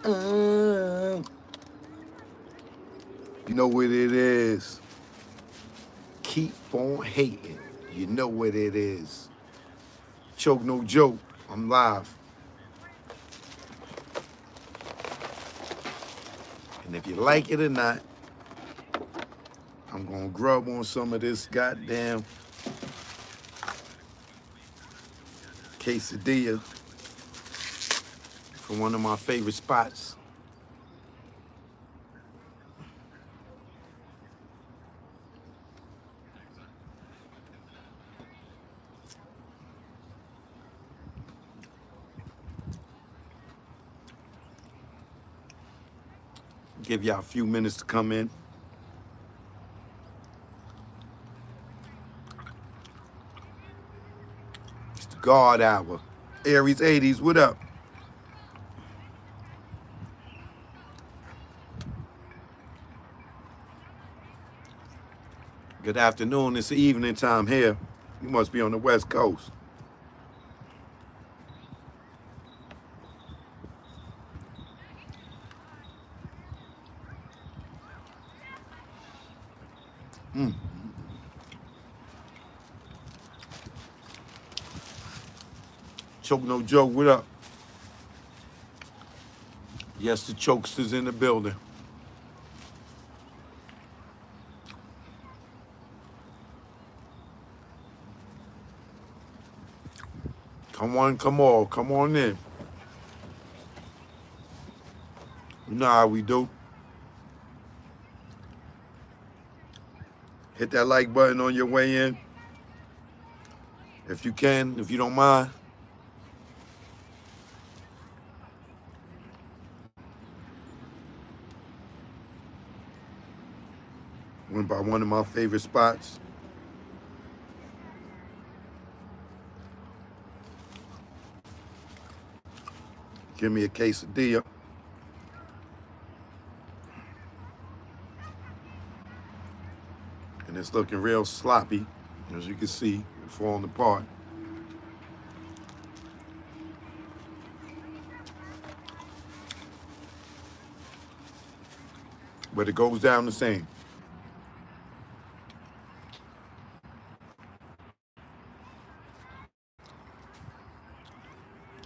You know what it is. Keep on hating. You know what it is. Choke no joke. I'm live. And if you like it or not, I'm gonna grub on some of this goddamn quesadilla from one of my favorite spots. Give y'all a few minutes to come in. It's the God Hour. Aries 80s, what up? Good afternoon. It's the evening time here. You must be on the West Coast. Choke no joke, what up? Yes, the chokesters in the building. Come on, come on in. You know how we do. Hit that like button on your way in. If you can, if you don't mind. Went by one of my favorite spots. Give me a quesadilla. And it's looking real sloppy. As you can see, it's falling apart. But it goes down the same.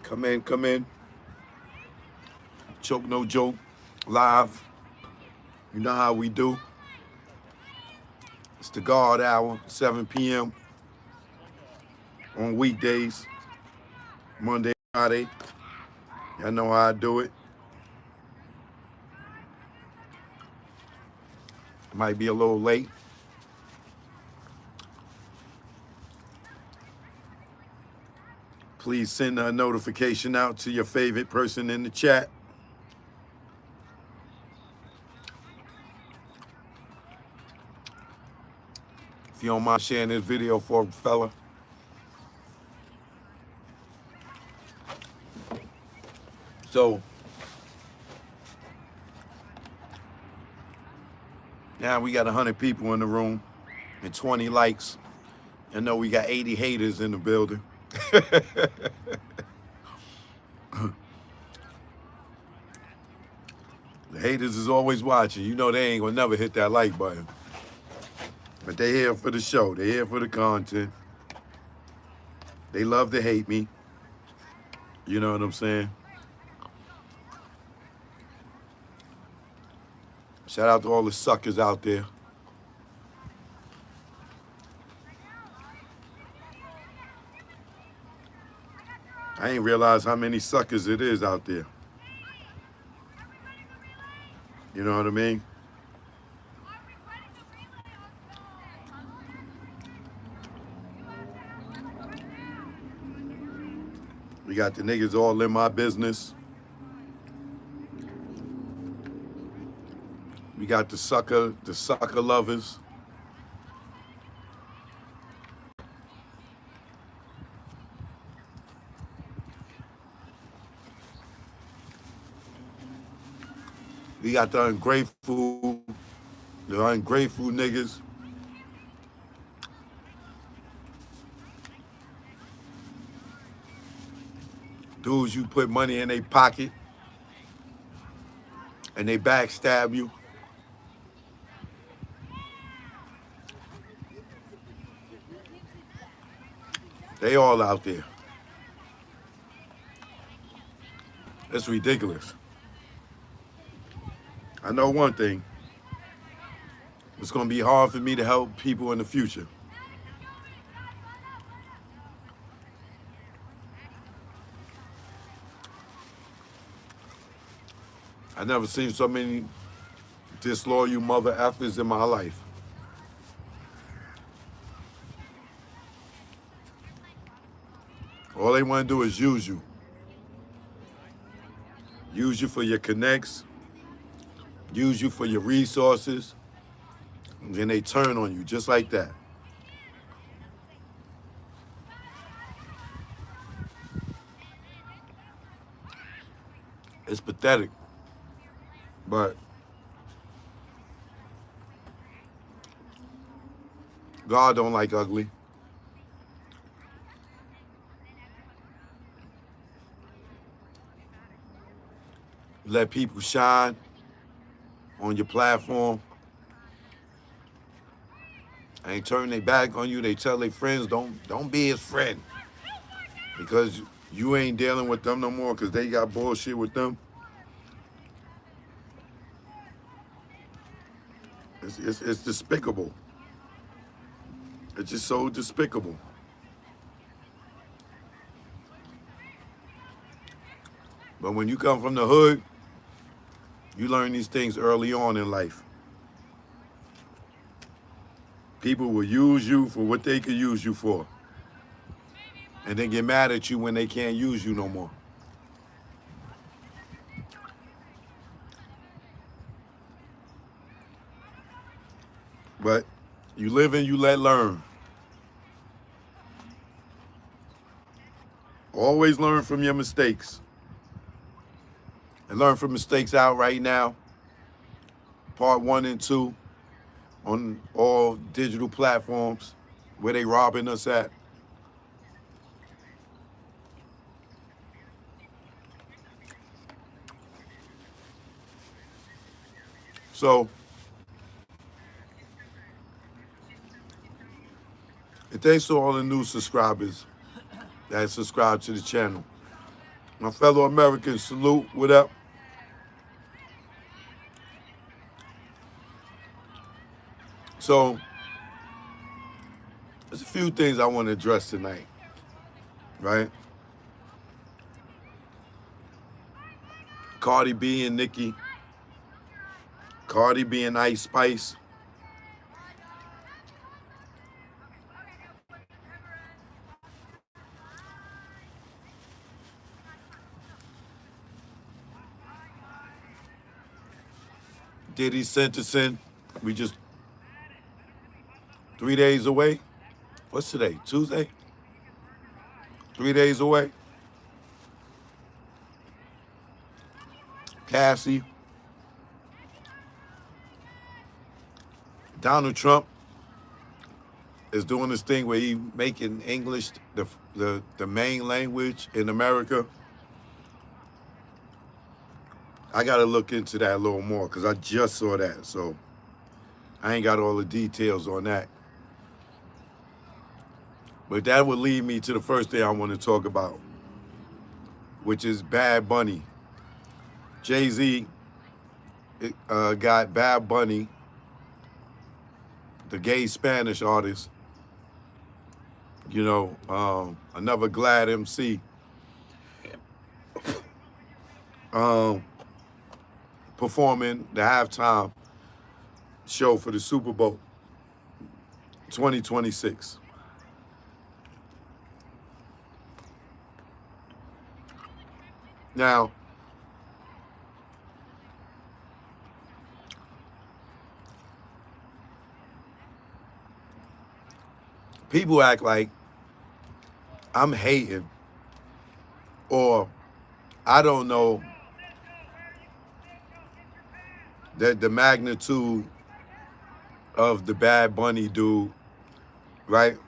Come in, come in. Choke no joke, live. You know how we do. It's the God Hour, 7 p.m. on weekdays, Monday, Friday. Y'all know how I do it. Might be a little late. Please send a notification out to your favorite person in the chat. If you don't mind sharing this video for a fella. So, now we got 100 people in the room and 20 likes. I know we got 80 haters in the building. The haters is always watching. You know they ain't gonna never hit that like button. But they here for the show. They here for the content. They love to hate me. You know what I'm saying? Shout out to all the suckers out there. I ain't realized how many suckers it is out there. You know what I mean? We got the niggas all in my business. We got the sucker lovers. We got the ungrateful niggas. Dudes you put money in their pocket. and they backstab you, they all out there. It's ridiculous. I know one thing. It's going to be hard for me to help people in the future. I never seen so many disloyal mother effers in my life. All they want to do is use you. Use you for your connects. Use you for your resources. And then they turn on you just like that. It's pathetic. But God don't like ugly. Let people shine on your platform. Ain't turn their back on you. They tell their friends, don't be his friend. Because you ain't dealing with them no more because they got bullshit with them. It's despicable. It's just so despicable. But when you come from the hood, you learn these things early on in life. People will use you for what they could use you for. And then get mad at you when they can't use you no more. But you live and you let learn. Always learn from your mistakes. And learn from mistakes out right now. Part 1 and 2 on all digital platforms where they robbing us at. So, and thanks to all the new subscribers that subscribe to the channel. My fellow Americans, salute, what up? So, there's a few things I want to address tonight, right? Cardi B and Nicki. Cardi B and Ice Spice. Diddy sentencing. We just 3 days away. What's today? Tuesday? 3 days away. Cassie. Donald Trump is doing this thing where he making English the main language in America. I got to look into that a little more because I just saw that. So I ain't got all the details on that. But that would lead me to the first thing I want to talk about, which is Bad Bunny. Jay-Z got Bad Bunny, the gay Spanish artist, you know, another Glad MC, performing the halftime show for the Super Bowl 2026. Now, people act like I'm hating or I don't know that the magnitude of the Bad Bunny dude, right?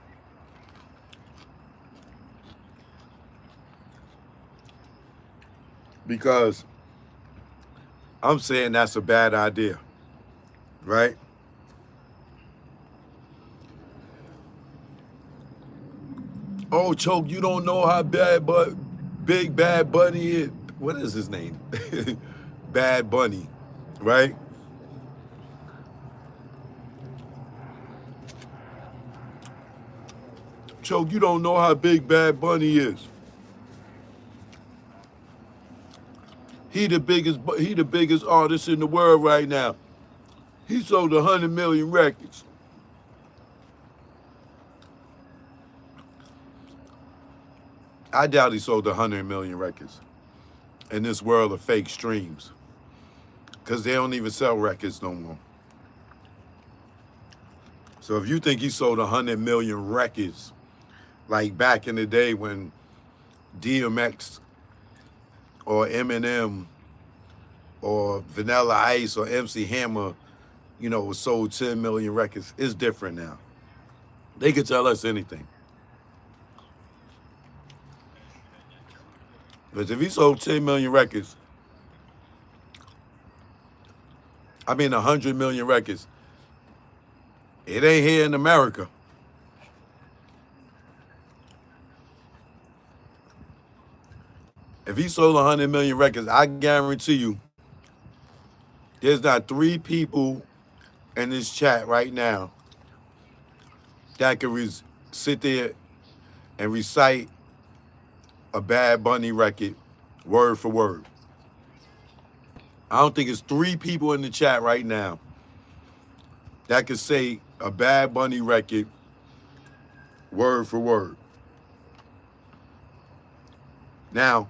Because I'm saying that's a bad idea, right? Oh, Choke, you don't know how big Bad Bunny is. What is his name? Bad Bunny, right? Choke, you don't know how big Bad Bunny is. He the biggest artist in the world right now. He sold 100 million records. I doubt he sold 100 million records in this world of fake streams, because they don't even sell records no more. So if you think he sold 100 million records, like back in the day when DMX or Eminem or Vanilla Ice or MC Hammer, sold 10 million records, it's different now. They could tell us anything. Because if he sold 10 million records, 100 million records, it ain't here in America. If he sold 100 million records, I guarantee you, there's not 3 people in this chat right now that could sit there and recite a Bad Bunny record word for word. I don't think it's 3 people in the chat right now that could say a Bad Bunny record word for word. Now,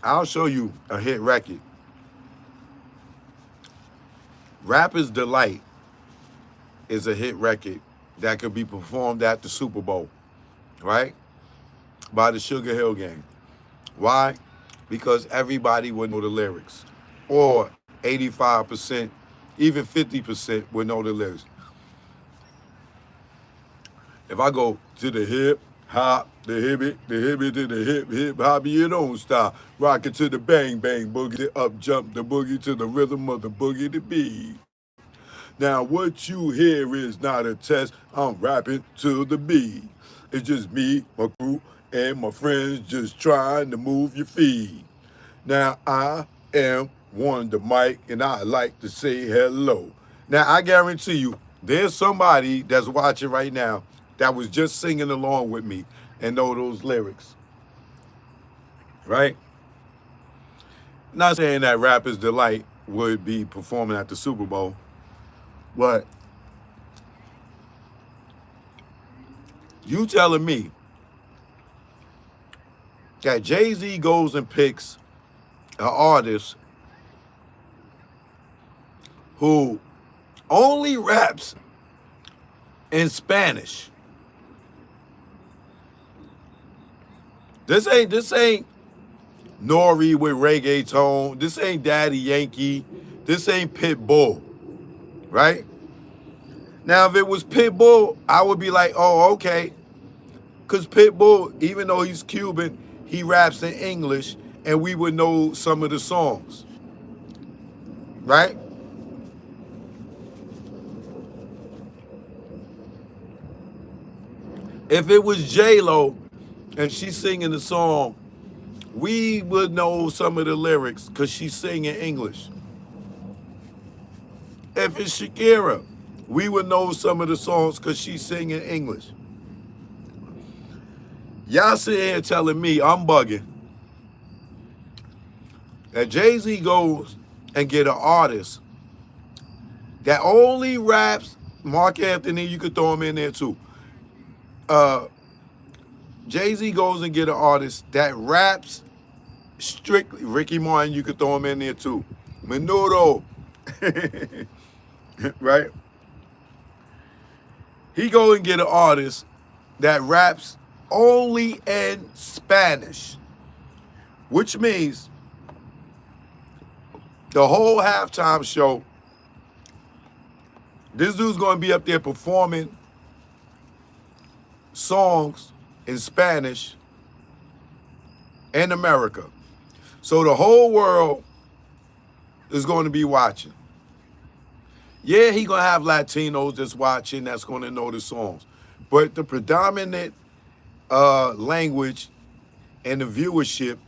I'll show you a hit record. Rapper's Delight is a hit record that could be performed at the Super Bowl, right? By the Sugar Hill Gang. Why? Because everybody would know the lyrics. Or 85%, even 50% would know the lyrics. If I go to the hip, hop, the hippie to the hip, hop, you don't stop. Rock it to the bang, bang, boogie, up jump the boogie to the rhythm of the boogie to beat. Now what you hear is not a test, I'm rapping to the beat. It's just me, my crew, and my friends just trying to move your feet. Now I am Wonder Mike, and I like to say hello. Now I guarantee you, there's somebody that's watching right now that was just singing along with me and know those lyrics, right? Not saying that Rapper's Delight would be performing at the Super Bowl, but you telling me that Jay-Z goes and picks an artist who only raps in Spanish. This ain't Nori with reggaeton. This ain't Daddy Yankee. This ain't Pitbull, right? Now, if it was Pitbull, I would be like, oh, okay. Because Pitbull, even though he's Cuban, he raps in English, and we would know some of the songs, right? If it was J-Lo and she's singing the song, we would know some of the lyrics because she's singing English. If it's Shakira, we would know some of the songs because she's singing English. Y'all sit here telling me I'm bugging that Jay-Z goes and get an artist that only raps, Mark Anthony, you could throw him in there too. Jay-Z goes and get an artist that raps strictly, Ricky Martin, you could throw him in there too. Menudo, right? He go and get an artist that raps only in Spanish, which means the whole halftime show, this dude's gonna be up there performing songs in Spanish in America. So the whole world is going to be watching. Yeah, he going to have Latinos that's watching, that's going to know the songs. But the predominant language and the viewership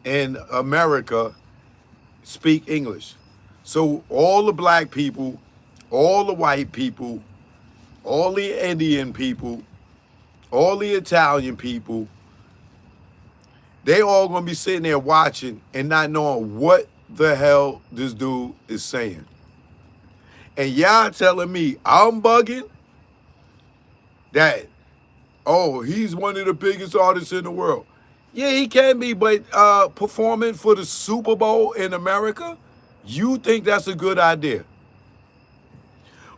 in America speak English. So all the black people, all the white people, all the Indian people, all the Italian people, they all gonna be sitting there watching and not knowing what the hell this dude is saying. And y'all telling me I'm bugging that, oh, he's one of the biggest artists in the world. Yeah, he can be, but performing for the Super Bowl in America, you think that's a good idea?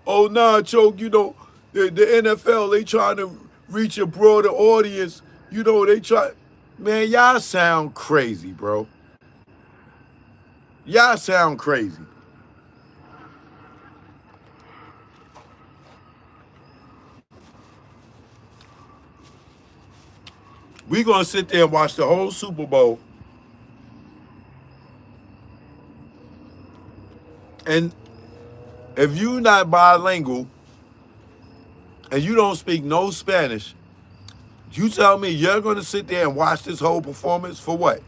Oh, nah, Choke, you know, the NFL, they trying to reach a broader audience. You know, they try. Man, y'all sound crazy, bro. Y'all sound crazy. We gonna sit there and watch the whole Super Bowl. And if you not bilingual and you don't speak no Spanish, you tell me you're gonna sit there and watch this whole performance for what?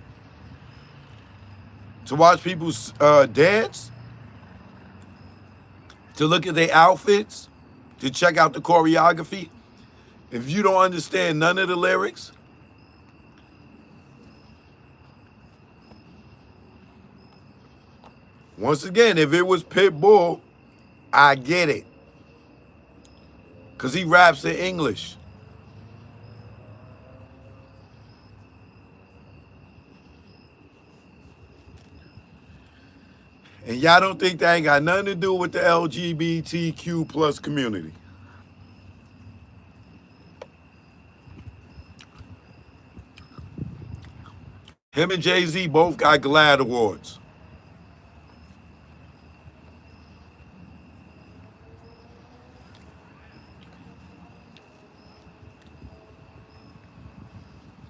To watch people dance? To look at their outfits? To check out the choreography? If you don't understand none of the lyrics? Once again, if it was Pitbull, I get it. Because he raps in English. And y'all don't think that ain't got nothing to do with the LGBTQ plus community. Him and Jay-Z both got GLAAD awards.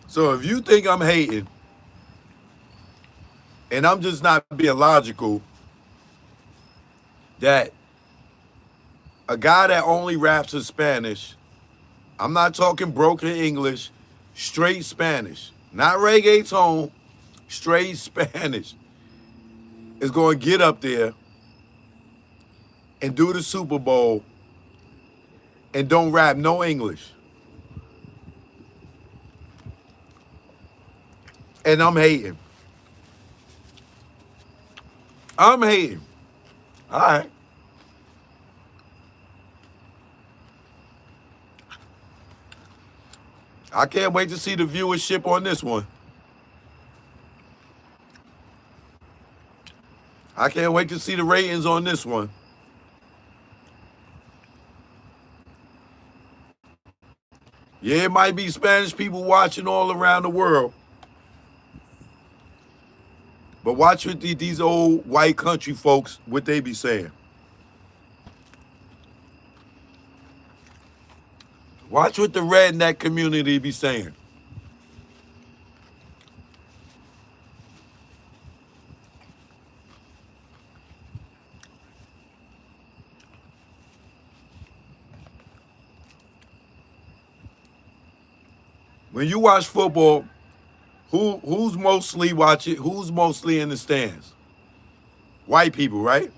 So if you think I'm hating, and I'm just not being logical, that a guy that only raps in Spanish, I'm not talking broken English, straight Spanish, not reggaeton, straight Spanish, is going to get up there and do the Super Bowl and don't rap no English. And I'm hating. I'm hating. All right. I can't wait to see the viewership on this one. I can't wait to see the ratings on this one. Yeah, it might be Spanish people watching all around the world. But watch what these old white country folks, what they be saying. Watch what the redneck community be saying. When you watch football, who's mostly watching? Who's mostly in the stands? White people, right?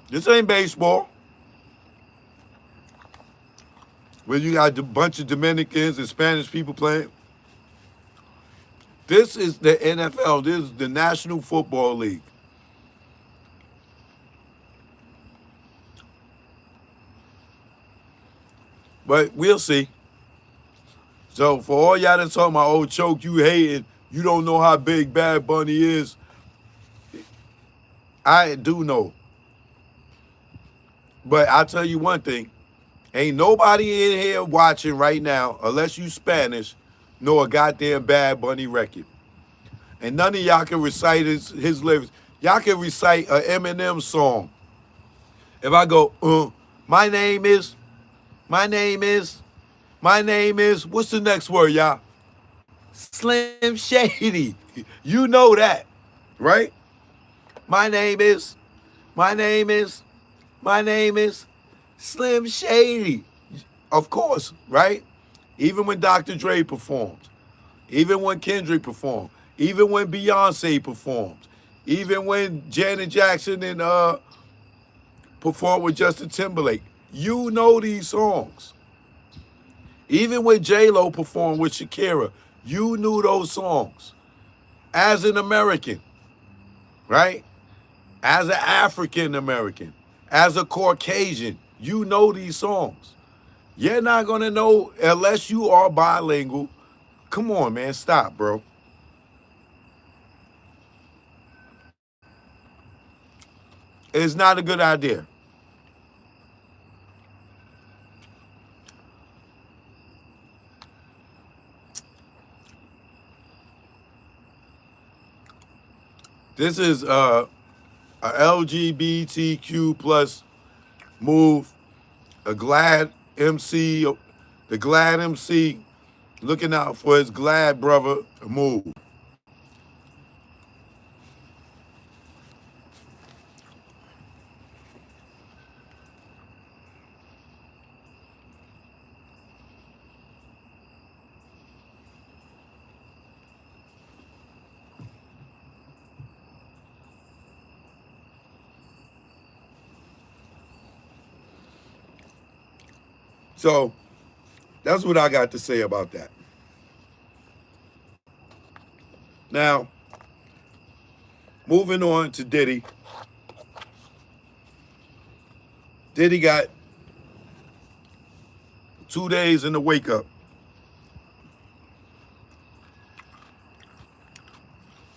This ain't baseball. Where you got a bunch of Dominicans and Spanish people playing. This is the NFL. This is the National Football League. But we'll see. So for all y'all that talking about, oh, Choke, you hating, you don't know how big Bad Bunny is. I do know. But I'll tell you one thing. Ain't nobody in here watching right now, unless you Spanish, know a goddamn Bad Bunny record. And none of y'all can recite his lyrics. Y'all can recite an Eminem song. If I go, My name is, my name is, my name is, what's the next word, y'all? Slim Shady. You know that, right? My name is, my name is, my name is Slim Shady. Of course, right? Even when Dr. Dre performed, even when Kendrick performed, even when Beyonce performed, even when Janet Jackson and performed with Justin Timberlake. You know these songs. Even when J-Lo performed with Shakira, you knew those songs. As an American, right? As an African American, as a Caucasian, you know these songs. You're not gonna know unless you are bilingual. Come on, man, stop, bro. It's not a good idea. This is a LGBTQ plus move, a Glad MC, the Glad MC looking out for his Glad brother move. So that's what I got to say about that. Now, moving on to Diddy. Diddy got 2 days in the wake up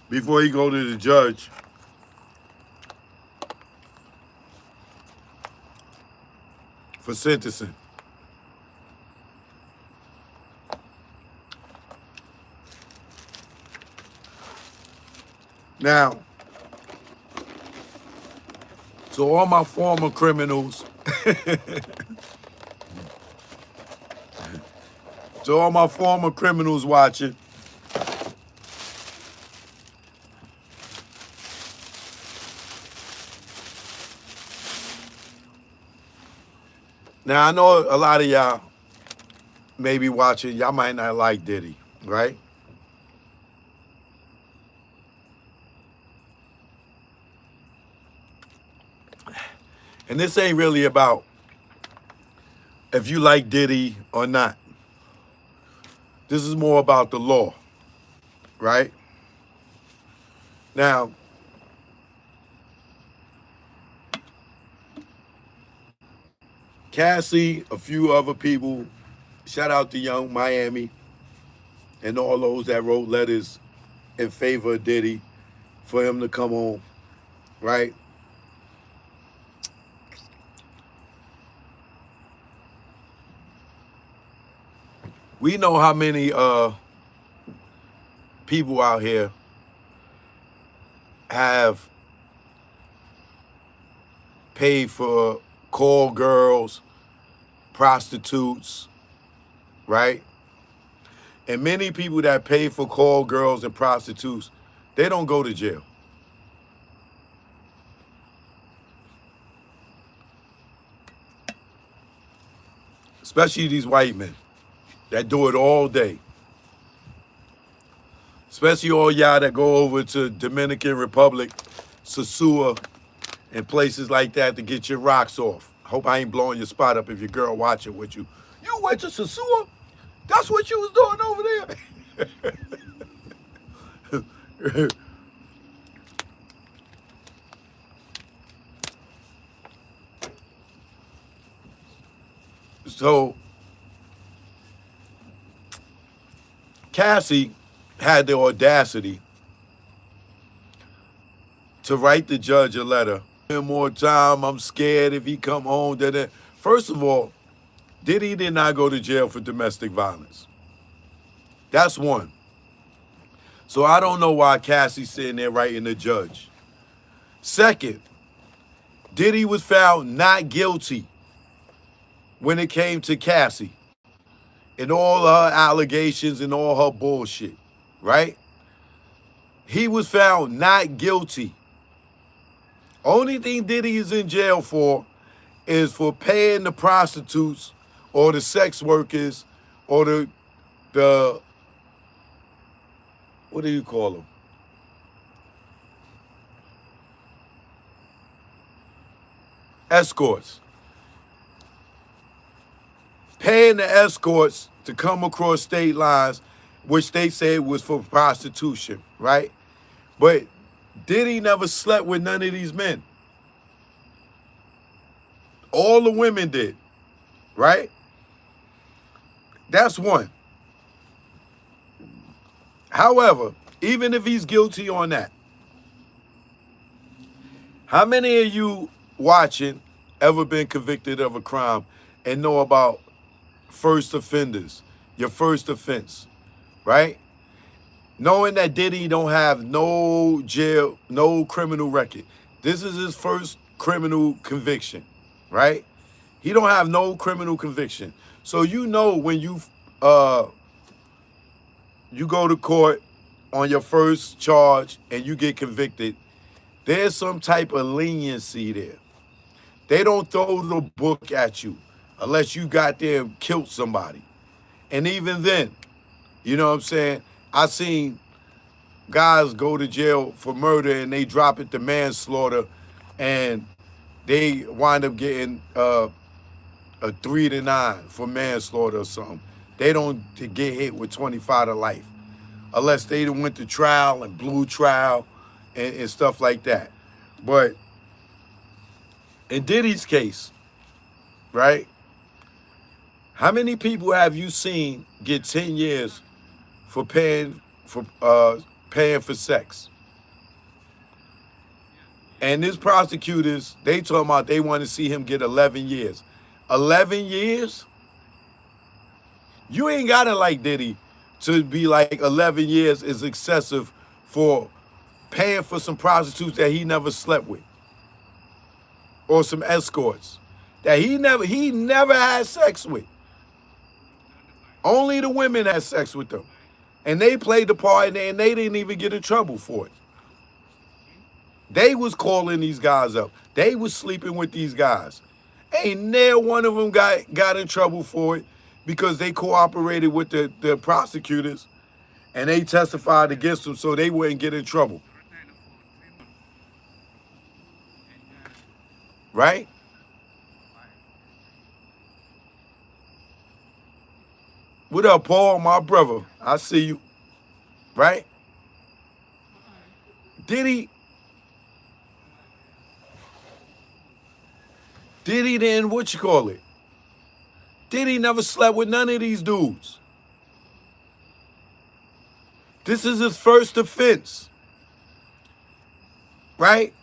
before he go to the judge for sentencing. Now, so all my former criminals, to all my former criminals watching, now I know a lot of y'all may be watching, y'all might not like Diddy, right? And this ain't really about if you like Diddy or not. This is more about the law, right? Now, Cassie, a few other people, shout out to Young Miami and all those that wrote letters in favor of Diddy for him to come home, right? We know how many people out here have paid for call girls, prostitutes, right? And many people that pay for call girls and prostitutes, they don't go to jail. Especially these white men that do it all day. Especially all y'all that go over to Dominican Republic, Sosua, and places like that to get your rocks off. Hope I ain't blowing your spot up if your girl watching with you. You went to Sosua? That's what you was doing over there? So, Cassie had the audacity to write the judge a letter. One more time, I'm scared if he come home. First of all, Diddy did not go to jail for domestic violence. That's one. So I don't know why Cassie's sitting there writing the judge. Second, Diddy was found not guilty when it came to Cassie and all her allegations and all her bullshit, right? He was found not guilty. Only thing Diddy is in jail for is for paying the prostitutes or the sex workers or the what do you call them? Escorts. Paying the escorts to come across state lines, which they said was for prostitution, right? But Diddy never slept with none of these men. All the women did, right? That's one. However, even if he's guilty on that, how many of you watching ever been convicted of a crime and know about first offenders, your first offense, right? Knowing that Diddy don't have no jail, no criminal record. This is his first criminal conviction, right? He don't have no criminal conviction. So you know when you go to court on your first charge and you get convicted, there's some type of leniency there. They don't throw the book at you unless you got there and killed somebody. And even then, you know what I'm saying? I seen guys go to jail for murder and they drop it to manslaughter and they wind up getting a 3 to 9 for manslaughter or something. They don't get hit with 25 to life unless they went to trial and blew trial and stuff like that. But in Diddy's case, right? How many people have you seen get 10 years for paying for sex? And these prosecutors, they talking about they want to see him get 11 years. 11 years? You ain't got it like Diddy to be like 11 years is excessive for paying for some prostitutes that he never slept with. Or some escorts that he never had sex with. Only the women had sex with them. And they played the part and they didn't even get in trouble for it. They was calling these guys up. They was sleeping with these guys. Ain't near one of them got in trouble for it because they cooperated with the prosecutors and they testified against them so they wouldn't get in trouble. Right? What up, Paul, my brother? I see you. Right? Diddy then, what you call it? Diddy never slept with none of these dudes. This is his first offense. Right?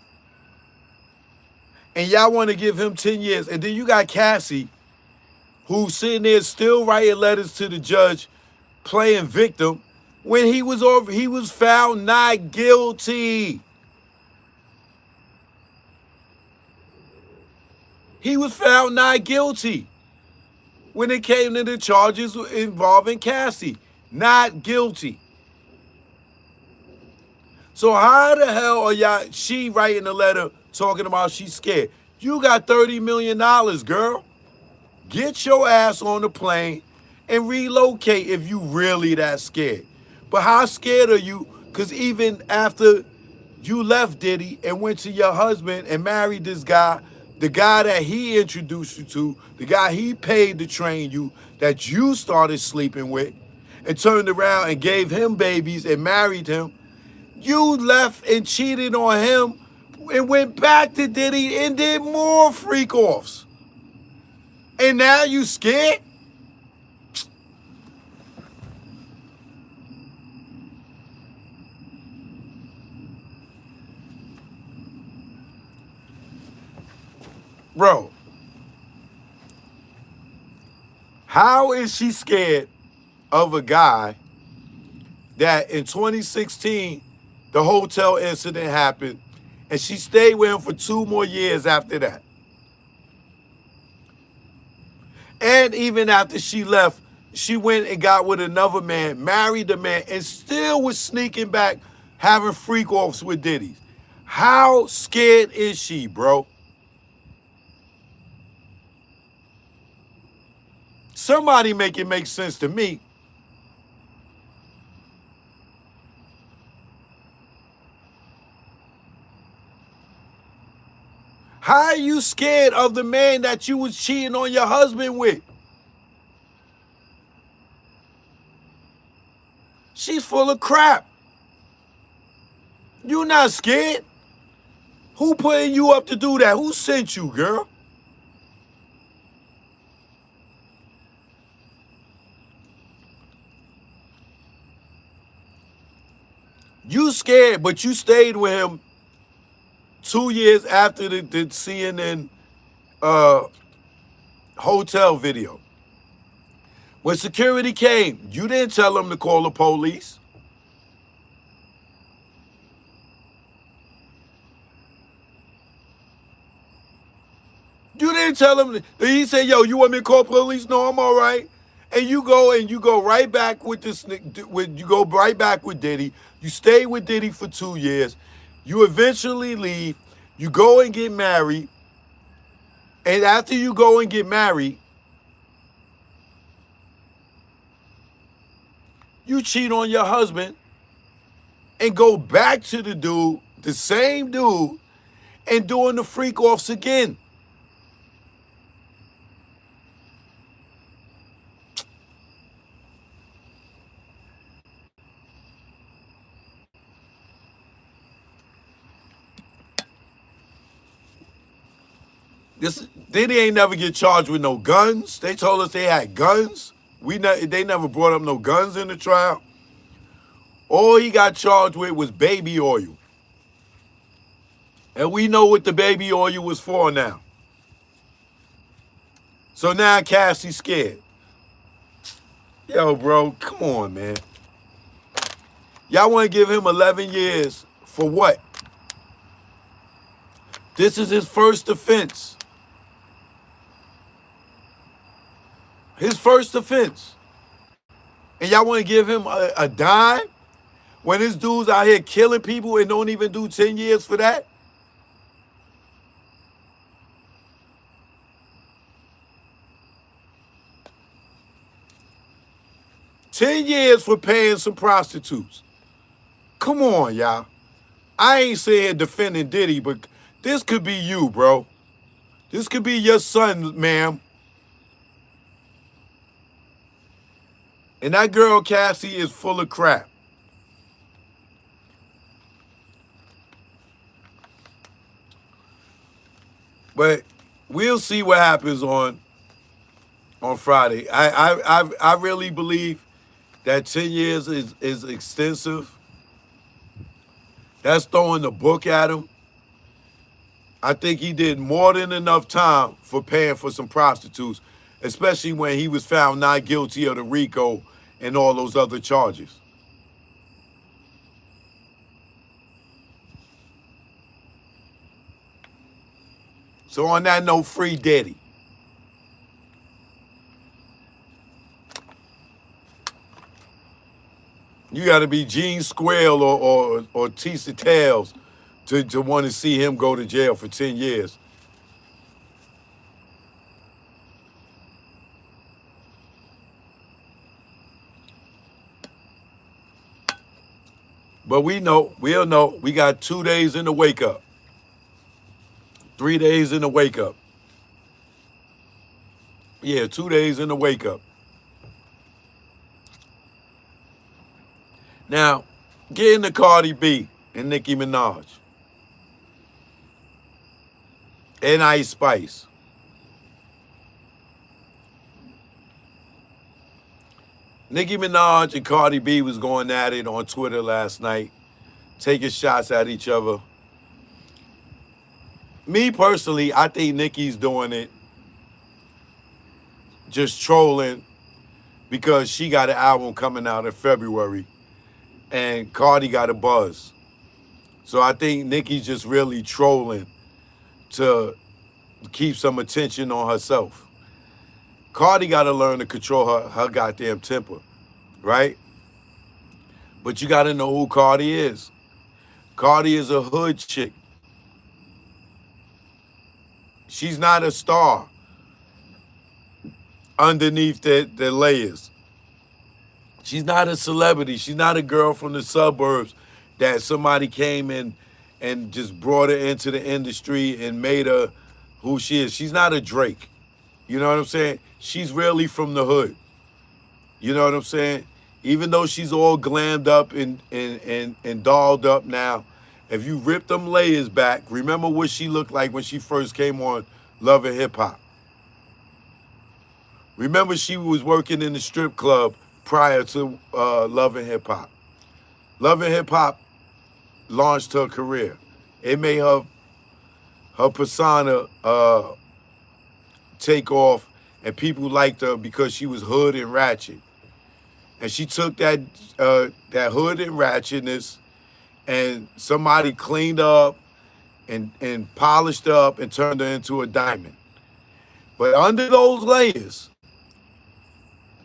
And y'all want to give him 10 years. And then you got Cassie, who's sitting there still writing letters to the judge, playing victim, when he was found not guilty. He was found not guilty when it came to the charges involving Cassie. Not guilty. So how the hell are she writing a letter talking about she's scared? You got $30 million, girl. Get your ass on the plane and relocate if you really that scared. But how scared are you? Because even after you left Diddy and went to your husband and married this guy, the guy that he introduced you to, the guy he paid to train you, that you started sleeping with, and turned around and gave him babies and married him, you left and cheated on him and went back to Diddy and did more freak-offs. And now you scared? Bro, how is she scared of a guy that in 2016, the hotel incident happened, and she stayed with him for 2 more years after that? And even after she left, she went and got with another man, married the man, and still was sneaking back, having freak offs with Diddy. How scared is she, bro? Somebody make it make sense to me. How are you scared of the man that you was cheating on your husband with? She's full of crap. You not scared? Who putting you up to do that? Who sent you, girl? You scared, but you stayed with him 2 years after the CNN hotel video. When security came, you didn't tell them to call the police. You didn't tell him. He said, yo, you want me to call police? No, I'm all right. And you go right back with this. You go right back with Diddy. You stay with Diddy for 2 years. You eventually leave. You go and get married. And after you go and get married, you cheat on your husband and go back to the dude, the same dude, and doing the freak offs again. Diddy ain't never get charged with no guns. They told us they had guns. They never brought up no guns in the trial. All he got charged with was baby oil. And we know what the baby oil was for now. So now Cassie's scared. Yo, bro, come on, man. Y'all want to give him 11 years for what? This is his first offense. His first offense. And y'all want to give him a dime? When this dude's out here killing people and don't even do 10 years for that? $10 years for paying some prostitutes. Come on, y'all. I ain't saying defending Diddy, but this could be you, bro. This could be your son, ma'am. And that girl, Cassie, is full of crap. But we'll see what happens on Friday. I really believe that 10 years is extensive. That's throwing the book at him. I think he did more than enough time for paying for some prostitutes, especially when he was found not guilty of the RICO and all those other charges. So on that note, free Diddy. You got to be Gene Squirrel or Tisa Tales to want to see him go to jail for 10 years. But we'll know. We got 2 days in the wake up. 3 days in the wake up. Yeah, 2 days in the wake up. Now, get into Cardi B and Nicki Minaj. And Ice Spice. Nicki Minaj and Cardi B was going at it on Twitter last night, taking shots at each other. Me personally, I think Nicki's doing it just trolling because she got an album coming out in February and Cardi got a buzz. So I think Nicki's just really trolling to keep some attention on herself. Cardi got to learn to control her goddamn temper, right? But you got to know who Cardi is. Cardi is a hood chick. She's not a star underneath the layers. She's not a celebrity. She's not a girl from the suburbs that somebody came in and just brought her into the industry and made her who she is. She's not a Drake. You know what I'm saying? She's really from the hood. You know what I'm saying? Even though she's all glammed up and dolled up now, if you rip them layers back, remember what she looked like when she first came on Love and Hip Hop. Remember she was working in the strip club prior to Love and Hip Hop. Love and Hip Hop launched her career. It made her persona take off, and people liked her because she was hood and ratchet. And she took that hood and ratchetness, and somebody cleaned up and polished up and turned her into a diamond. But under those layers,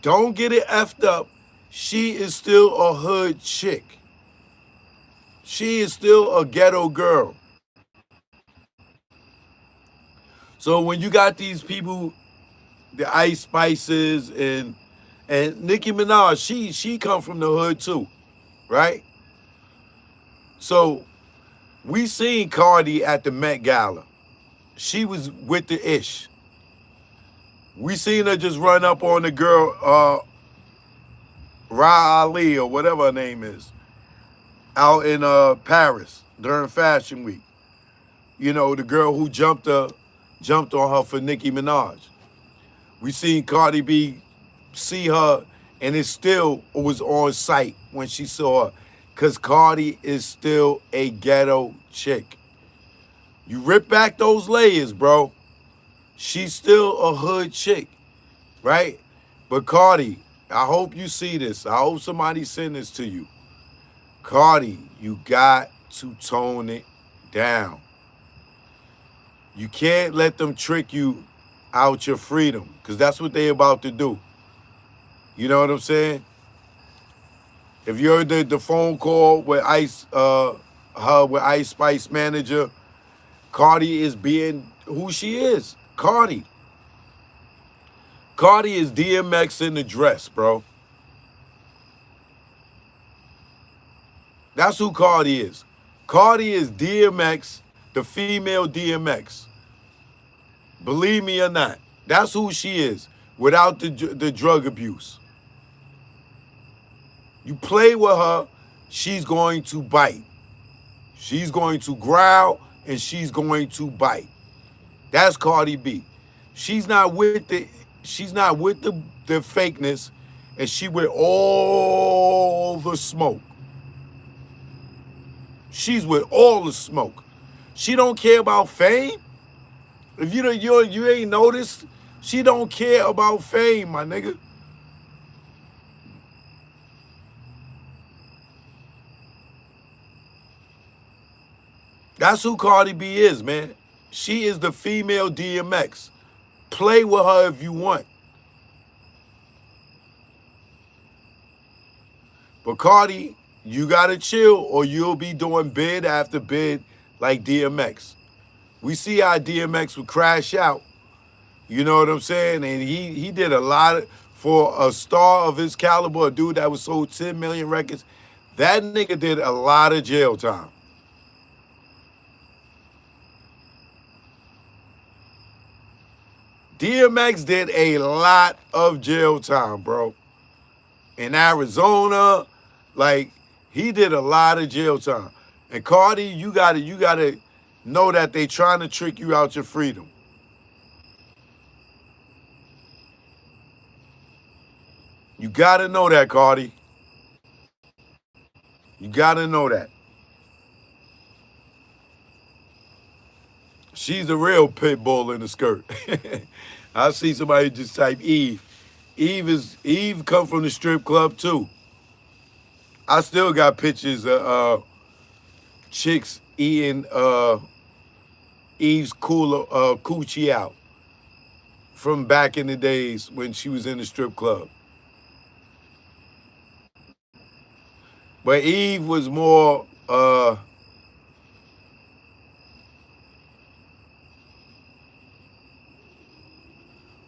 don't get it effed up, she is still a hood chick. She is still a ghetto girl. So when you got these people, the Ice Spices and Nicki Minaj, she come from the hood too, right? So we seen Cardi at the Met Gala. She was with the ish. We seen her just run up on the girl, Ra Ali or whatever her name is, out in Paris during Fashion Week. You know, the girl who jumped on her for Nicki Minaj. We seen Cardi B see her, and it still was on sight when she saw her, because Cardi is still a ghetto chick. You rip back those layers, bro, she's still a hood chick, right? But Cardi, I hope you see this. I hope somebody send this to you. Cardi, you got to tone it down. You can't let them trick you out your freedom, because that's what they about to do. You know what I'm saying? If you heard the phone call with Ice Spice manager, Cardi is being who she is. Cardi is DMX in the dress, bro. That's who Cardi is. Cardi is DMX, the female DMX. Believe me or not, that's who she is without the drug abuse. You play with her, she's going to bite. She's going to growl and she's going to bite. That's Cardi B. She's not with the fakeness, and she with all the smoke. She's with all the smoke. She don't care about fame. If you ain't noticed, she don't care about fame, my nigga. That's who Cardi B is, man. She is the female DMX. Play with her if you want. But Cardi, you gotta chill or you'll be doing bid after bid like DMX. We see how DMX would crash out. You know what I'm saying? And he did a lot for a star of his caliber, a dude that was sold 10 million records. That nigga did a lot of jail time. DMX did a lot of jail time, bro. In Arizona, like, he did a lot of jail time. And Cardi, you gotta know that they trying to trick you out your freedom. You gotta know that, Cardi. You gotta know that. She's the real pit bull in the skirt. I see somebody just type Eve. Eve come from the strip club too. I still got pictures of chicks eating Eve's coochie out from back in the days when she was in the strip club. But Eve was more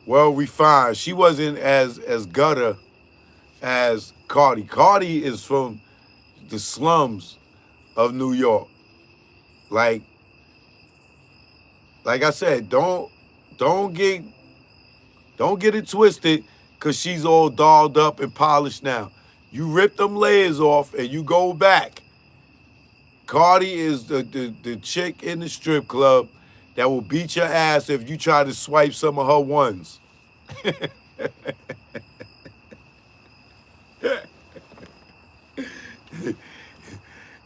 well refined. She wasn't as gutter as Cardi. Cardi is from the slums of New York. Like I said, don't get it twisted because she's all dolled up and polished now. You rip them layers off and you go back. Cardi is the chick in the strip club that will beat your ass if you try to swipe some of her ones.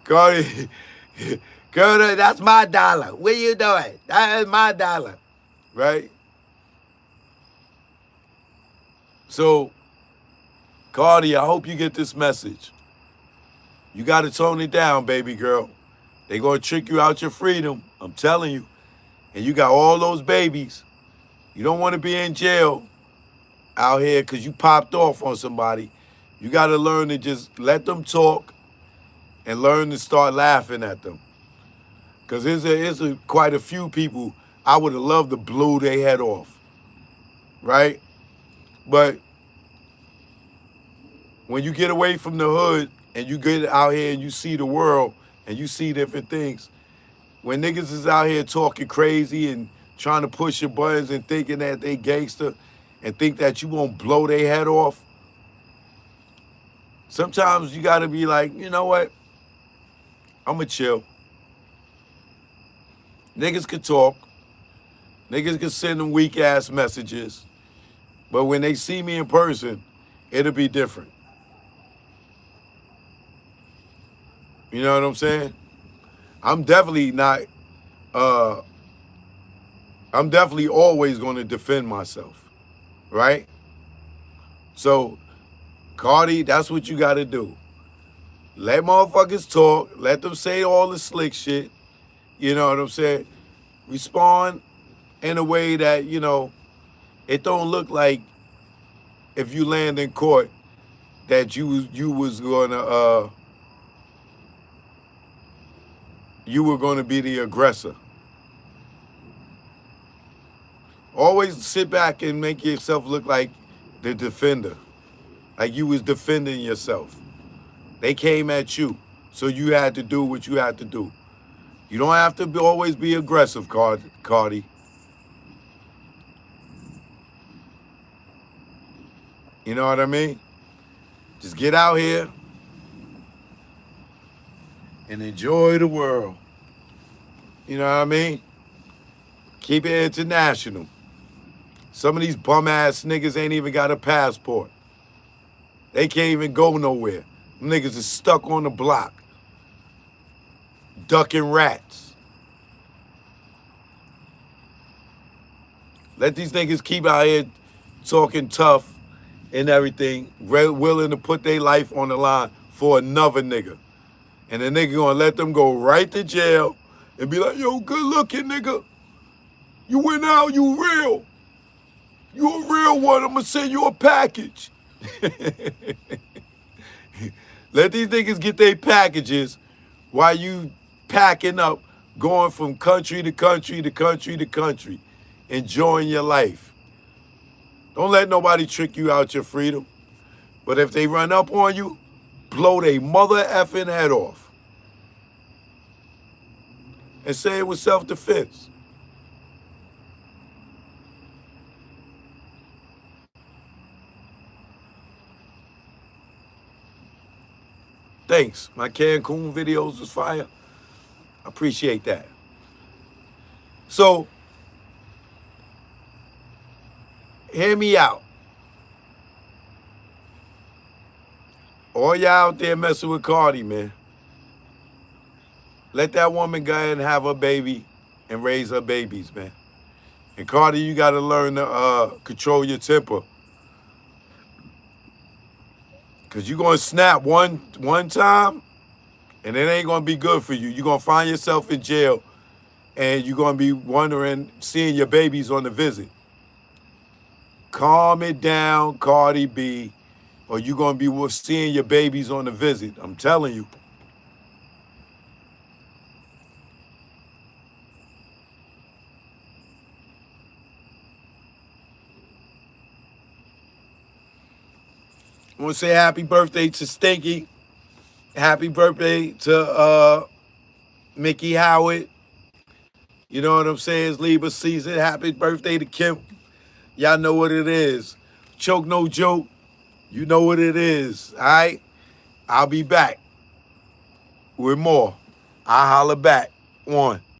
Cardi, girl, that's my dollar. What you doing? That is my dollar, right? So, Cardi, I hope you get this message. You got to tone it down, baby girl. They going to trick you out your freedom. I'm telling you. And you got all those babies. You don't want to be in jail out here because you popped off on somebody. You got to learn to just let them talk and learn to start laughing at them. Because there's quite a few people I would have loved to blow their head off. Right? But when you get away from the hood and you get out here and you see the world and you see different things, when niggas is out here talking crazy and trying to push your buttons and thinking that they gangster and think that you won't blow their head off, sometimes you got to be like, you know what? I'm going to chill. Niggas can talk. Niggas can send them weak-ass messages. But when they see me in person, it'll be different. You know what I'm saying? I'm definitely always going to defend myself, right? So, Cardi, that's what you got to do. Let motherfuckers talk. Let them say all the slick shit. You know what I'm saying? Respond in a way that, you know, it don't look like if you land in court that you were gonna be the aggressor. Always sit back and make yourself look like the defender. Like you was defending yourself. They came at you, so you had to do what you had to do. You don't have to always be aggressive, Cardi. You know what I mean? Just get out here and enjoy the world. You know what I mean? Keep it international. Some of these bum-ass niggas ain't even got a passport. They can't even go nowhere. Them niggas is stuck on the block, ducking rats. Let these niggas keep out here talking tough and everything, willing to put their life on the line for another nigga. And the nigga gonna let them go right to jail and be like, yo, good looking nigga. You went out, you real. You a real one, I'm gonna send you a package. Let these niggas get their packages while you packing up, going from country to country to country to country, enjoying your life. Don't let nobody trick you out your freedom. But if they run up on you, blow their mother effing head off. And say it was self-defense. Thanks. My Cancun videos was fire. I appreciate that. So, hear me out. All y'all out there messing with Cardi, man. Let that woman go ahead and have her baby and raise her babies, man. And Cardi, you got to learn to control your temper. Because you're going to snap one time, and it ain't going to be good for you. You're going to find yourself in jail, and you're going to be wondering, seeing your babies on the visit. Calm it down, Cardi B, or you're going to be seeing your babies on the visit. I'm telling you. I want to say happy birthday to Stinky. Happy birthday to Mickey Howard. You know what I'm saying? It's Libra season. Happy birthday to Kim. Y'all know what it is. Choke no joke. You know what it is. All right? I'll be back with more. I'll holler back. One.